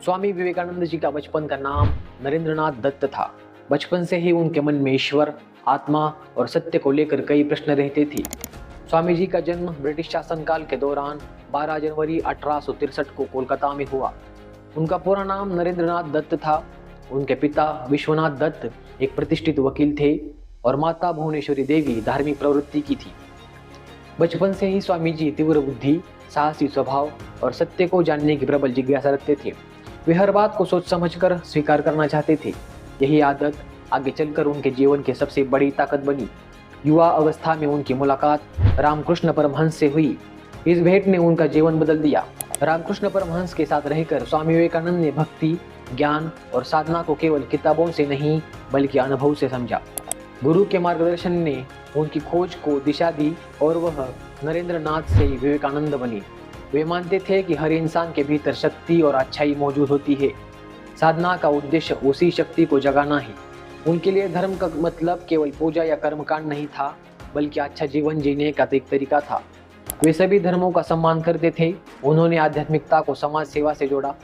स्वामी विवेकानंद जी का बचपन का नाम नरेंद्रनाथ दत्त था। बचपन से ही उनके मन में ईश्वर, आत्मा और सत्य को लेकर कई प्रश्न रहते थे। स्वामी जी का जन्म ब्रिटिश शासनकाल के दौरान 12 जनवरी 1863 को कोलकाता में हुआ। उनका पूरा नाम नरेंद्रनाथ दत्त था। उनके पिता विश्वनाथ दत्त एक प्रतिष्ठित वकील थे और माता भुवनेश्वरी देवी धार्मिक प्रवृत्ति की थी। बचपन से ही स्वामी जी तीव्र बुद्धि, साहसी स्वभाव और सत्य को जानने की प्रबल जिज्ञासा रखते थे। वे हर बात को सोच समझकर स्वीकार करना चाहते थे। यही आदत आगे चलकर उनके जीवन की सबसे बड़ी ताकत बनी। युवा अवस्था में उनकी मुलाकात रामकृष्ण परमहंस से हुई। इस भेंट ने उनका जीवन बदल दिया। रामकृष्ण परमहंस के साथ रहकर स्वामी विवेकानंद ने भक्ति, ज्ञान और साधना को केवल किताबों से नहीं बल्कि अनुभव से समझा। गुरु के मार्गदर्शन ने उनकी खोज को दिशा दी और वह नरेंद्रनाथ से विवेकानंद बने। वे मानते थे कि हर इंसान के भीतर शक्ति और अच्छाई मौजूद होती है। साधना का उद्देश्य उसी शक्ति को जगाना है। उनके लिए धर्म का मतलब केवल पूजा या कर्मकांड नहीं था, बल्कि अच्छा जीवन जीने का एक तरीका था। वे सभी धर्मों का सम्मान करते थे। उन्होंने आध्यात्मिकता को समाज सेवा से जोड़ा।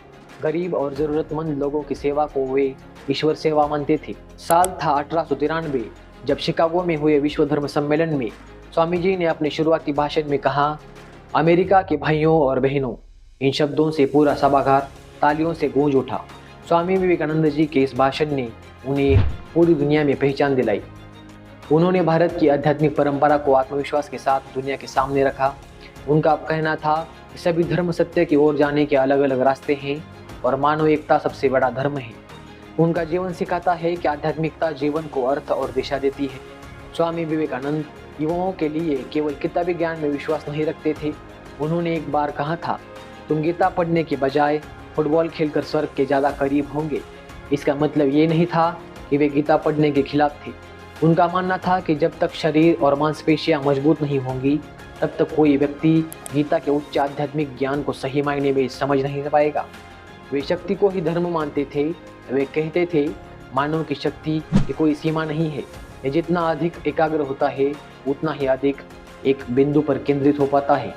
गरीब और जरूरतमंद लोगों की सेवा को वे ईश्वर सेवा मानते थे। साल था 1893 जब शिकागो में हुए विश्व धर्म सम्मेलन में स्वामी जी ने अपने शुरुआती भाषण में कहा, अमेरिका के भाइयों और बहनों। इन शब्दों से पूरा सभागार तालियों से गूंज उठा। स्वामी विवेकानंद जी के इस भाषण ने उन्हें पूरी दुनिया में पहचान दिलाई। उन्होंने भारत की आध्यात्मिक परंपरा को आत्मविश्वास के साथ दुनिया के सामने रखा। उनका कहना था कि सभी धर्म सत्य की ओर जाने के अलग अलग रास्ते हैं और मानव एकता सबसे बड़ा धर्म है। उनका जीवन सिखाता है कि आध्यात्मिकता जीवन को अर्थ और दिशा देती है। स्वामी विवेकानंद युवाओं के लिए केवल किताबी ज्ञान में विश्वास नहीं रखते थे। उन्होंने एक बार कहा था, तुम गीता पढ़ने के बजाय फुटबॉल खेलकर स्वर्ग के ज़्यादा करीब होंगे। इसका मतलब ये नहीं था कि वे गीता पढ़ने के खिलाफ थे। उनका मानना था कि जब तक शरीर और मांसपेशियां मजबूत नहीं होंगी, तब तक कोई व्यक्ति गीता के उच्च आध्यात्मिक ज्ञान को सही मायने में समझ नहीं पाएगा। वे शक्ति को ही धर्म मानते थे। वे कहते थे, मानव की शक्ति की कोई सीमा नहीं है। ये जितना अधिक एकाग्र होता है, उतना ही अधिक एक बिंदु पर केंद्रित हो पाता है।